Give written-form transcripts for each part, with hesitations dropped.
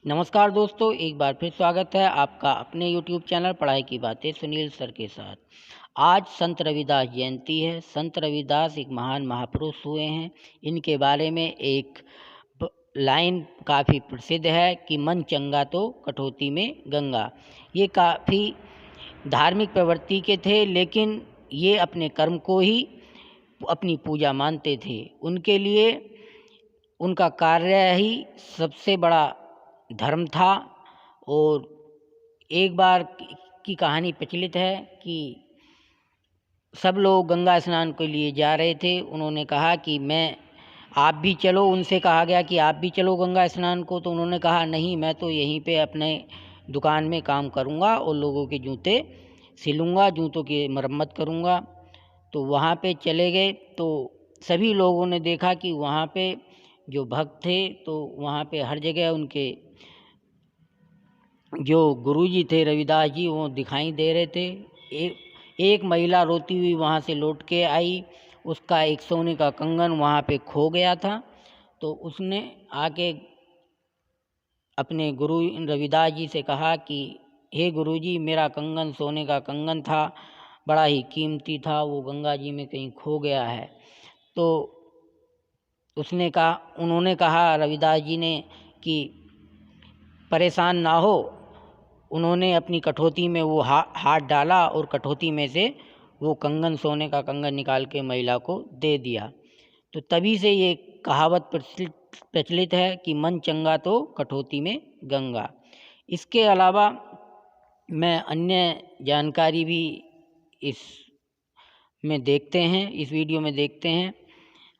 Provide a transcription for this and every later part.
नमस्कार दोस्तों, एक बार फिर स्वागत है आपका अपने YouTube चैनल पढ़ाई की बातें सुनील सर के साथ। आज संत रविदास जयंती है। संत रविदास एक महान महापुरुष हुए हैं। इनके बारे में एक लाइन काफ़ी प्रसिद्ध है कि मन चंगा तो कटौती में गंगा। ये काफ़ी धार्मिक प्रवृत्ति के थे, लेकिन ये अपने कर्म को ही अपनी पूजा मानते थे। उनके लिए उनका कार्य ही सबसे बड़ा धर्म था। और एक बार की कहानी प्रचलित है कि सब लोग गंगा स्नान के लिए जा रहे थे। उन्होंने कहा कि आप भी चलो। उनसे कहा गया कि आप भी चलो गंगा स्नान को, तो उन्होंने कहा नहीं, मैं तो यहीं पे अपने दुकान में काम करूँगा और लोगों के जूते सिलूँगा, जूतों की मरम्मत करूँगा। तो वहाँ पे चले गए तो सभी लोगों ने देखा कि वहाँ पे जो भक्त थे, तो वहाँ पे हर जगह उनके जो गुरुजी थे रविदास जी, वो दिखाई दे रहे थे। एक महिला रोती हुई वहाँ से लौट के आई। उसका एक सोने का कंगन वहाँ पे खो गया था। तो उसने आके अपने गुरु रविदास जी से कहा कि हे गुरुजी, मेरा कंगन सोने का कंगन था, बड़ा ही कीमती था, वो गंगा जी में कहीं खो गया है। तो उन्होंने कहा रविदास जी ने कि परेशान ना हो। उन्होंने अपनी कठौती में वो हाथ डाला और कठौती में से वो कंगन, सोने का कंगन निकाल के महिला को दे दिया। तो तभी से ये कहावत प्रचलित है कि मन चंगा तो कठौती में गंगा। इसके अलावा मैं अन्य जानकारी भी इस वीडियो में देखते हैं,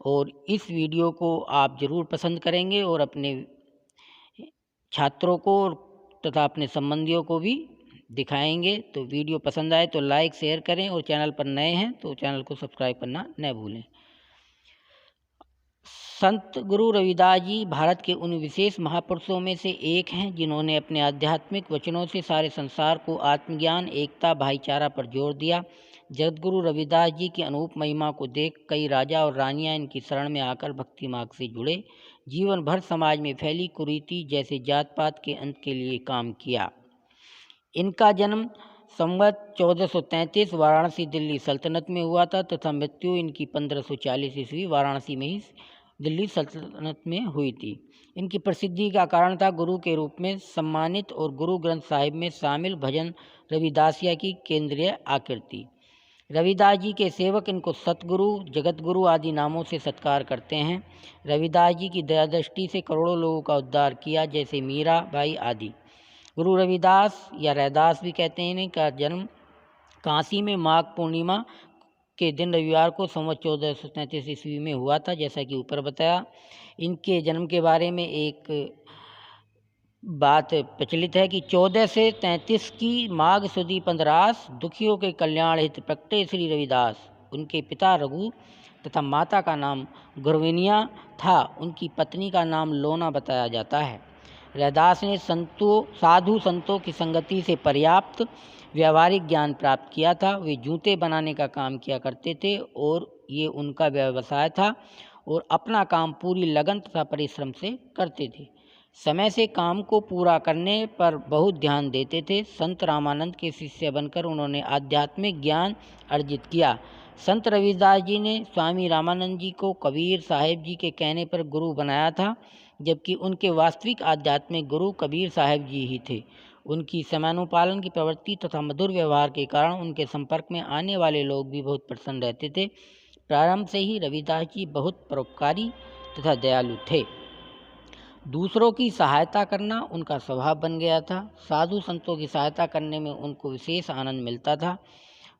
और इस वीडियो को आप ज़रूर पसंद करेंगे और अपने छात्रों को तथा अपने संबंधियों को भी दिखाएंगे। तो वीडियो पसंद आए तो लाइक शेयर करें, और चैनल पर नए हैं तो चैनल को सब्सक्राइब करना न भूलें। संत गुरु रविदास जी भारत के उन विशेष महापुरुषों में से एक हैं जिन्होंने अपने आध्यात्मिक वचनों से सारे संसार को आत्मज्ञान, एकता, भाईचारा पर जोर दिया। जगतगुरु रविदास जी की अनूप महिमा को देख कई राजा और रानियां इनकी शरण में आकर भक्ति मार्ग से जुड़े। जीवन भर समाज में फैली कुरीति जैसे जात पात के अंत के लिए काम किया। इनका जन्म संवत 1433 वाराणसी दिल्ली सल्तनत में हुआ था तथा मृत्यु इनकी 1540 ईस्वी वाराणसी में ही दिल्ली सल्तनत में हुई थी। इनकी प्रसिद्धि का कारण था गुरु के रूप में सम्मानित और गुरु ग्रंथ साहिब में शामिल भजन रविदासिया की केंद्रीय आकृति। रविदास जी के सेवक इनको सतगुरु, जगतगुरु आदि नामों से सत्कार करते हैं। रविदास जी की दया दृष्टि से करोड़ों लोगों का उद्धार किया, जैसे मीरा बाई आदि। गुरु रविदास या रैदास भी कहते हैं इन्हें का जन्म काशी में माघ पूर्णिमा के दिन रविवार को संवत 1433 ईस्वी में हुआ था, जैसा कि ऊपर बताया। इनके जन्म के बारे में एक बात प्रचलित है कि 14 से 33 की माघ सुदी 15 दुखियों के कल्याण हित प्रगटे श्री रविदास। उनके पिता रघु तथा माता का नाम गुरविनिया था। उनकी पत्नी का नाम लोना बताया जाता है। रैदास ने साधु संतों की संगति से पर्याप्त व्यावहारिक ज्ञान प्राप्त किया था। वे जूते बनाने का काम किया करते थे और ये उनका व्यवसाय था, और अपना काम पूरी लगन तथा परिश्रम से करते थे। समय से काम को पूरा करने पर बहुत ध्यान देते थे। संत रामानंद के शिष्य बनकर उन्होंने आध्यात्मिक ज्ञान अर्जित किया। संत रविदास जी ने स्वामी रामानंद जी को कबीर साहिब जी के कहने पर गुरु बनाया था, जबकि उनके वास्तविक आध्यात्मिक गुरु कबीर साहिब जी ही थे। उनकी समयानुपालन की प्रवृत्ति तथा मधुर व्यवहार के कारण उनके संपर्क में आने वाले लोग भी बहुत प्रसन्न रहते थे। प्रारंभ से ही रविदास जी बहुत परोपकारी तथा दयालु थे। दूसरों की सहायता करना उनका स्वभाव बन गया था। साधु संतों की सहायता करने में उनको विशेष आनंद मिलता था।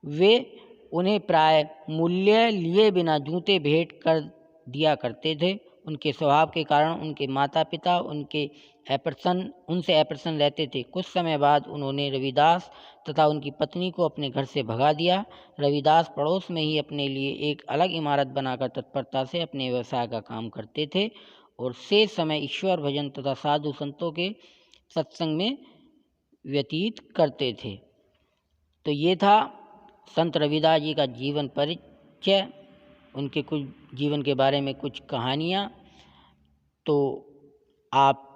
वे उन्हें प्राय मूल्य लिए बिना जूते भेंट कर दिया करते थे। उनके स्वभाव के कारण उनके माता पिता उनसे अप्रसन्न रहते थे। कुछ समय बाद उन्होंने रविदास तथा उनकी पत्नी को अपने घर से भगा दिया। रविदास पड़ोस में ही अपने लिए एक अलग इमारत बनाकर तत्परता से अपने व्यवसाय का काम करते थे, और शेष समय ईश्वर भजन तथा साधु संतों के सत्संग में व्यतीत करते थे। तो ये था संत रविदास जी का जीवन परिचय, उनके कुछ जीवन के बारे में कुछ कहानियाँ। तो आप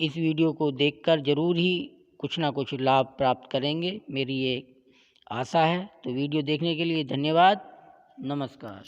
इस वीडियो को देखकर ज़रूर ही कुछ ना कुछ लाभ प्राप्त करेंगे, मेरी ये आशा है। तो वीडियो देखने के लिए धन्यवाद। नमस्कार।